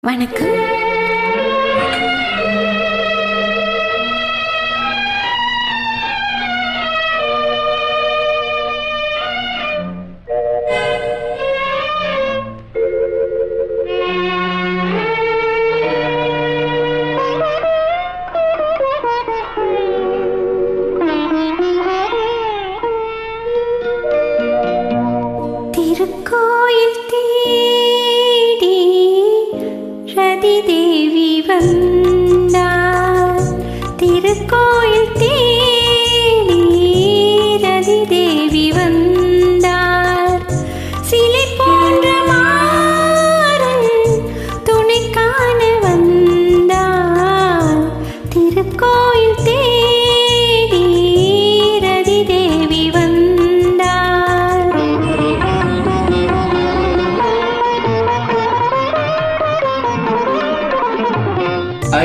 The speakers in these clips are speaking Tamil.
வணக்கம். திருக்கோயில் தேடி ரதி தேவி வந்தார். திருக்கோயில் தேடி ரதி தேவி வந்தார். சிலை போன்ற மாறன் துணை காண வந்தார். திருக்கோயில் தேடி ரதி தேவி வந்தார்.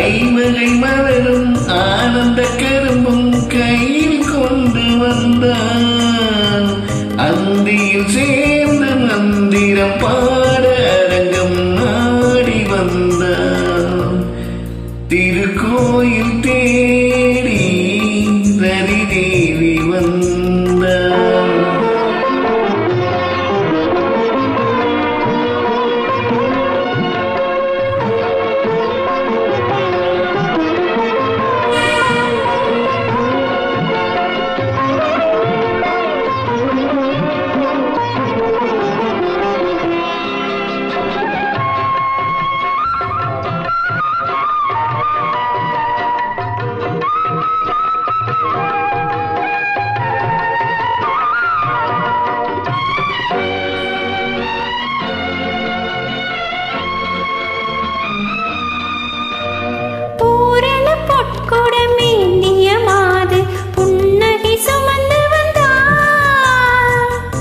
ஐவகை மலரும் ஆனந்த கரும்பும் கையில் கொண்டு வந்தான். அந்தியில் சேர்ந்து மந்திரம் பாட அரங்கம் நாடி வந்தான். திருக்கோயில் தேடி ரதி தேவி வந்தான்.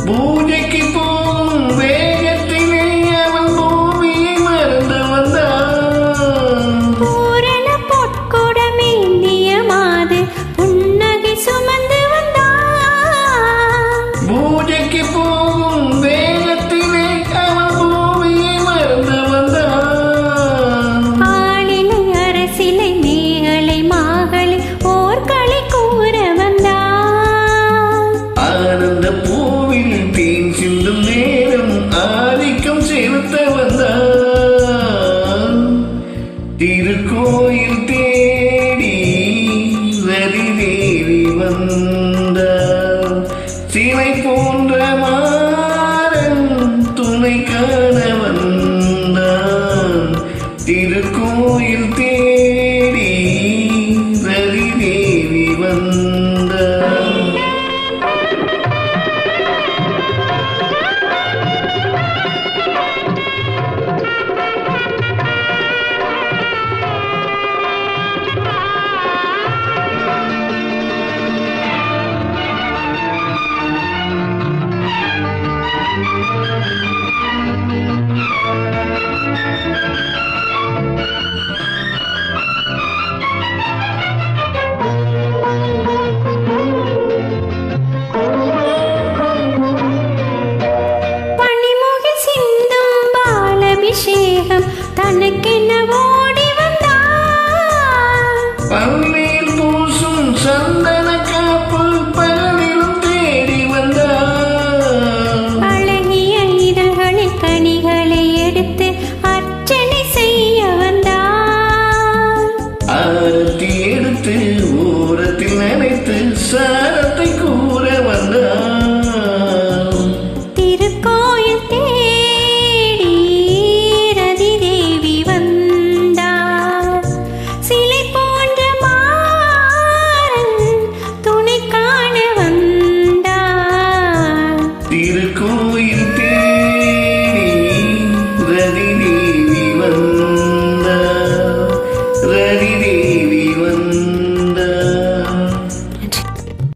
பூஜைக்கு போகும் வேகத்திலே அவன் பூமியை மறந்து வந்தான். பூரண பொற்கொடமேந்திய மாது புன்னகை சுமந்து வந்தான். பூஜைக்கு போகும் வேகத்திலே அவன் பூமியை மறந்து வந்தான். ஆளிலை அரசிலை மேகலை மாகலை போர்களை கூற வந்தான். ஆனந்த பூவில் தேன் சிந்தும் நேரம் ஆதிக்கம் செலுத்த வந்தான். திருக்கோயில் தேடி ரதி தேவி வந்தார். சிலை போன்ற மாறன் துணை காண வந்தான். திருக்கோயில் தேடி ரதி தேவி வந்தார். அபிஷேகம் தனக்கென்ன ஓடி வந்தார்.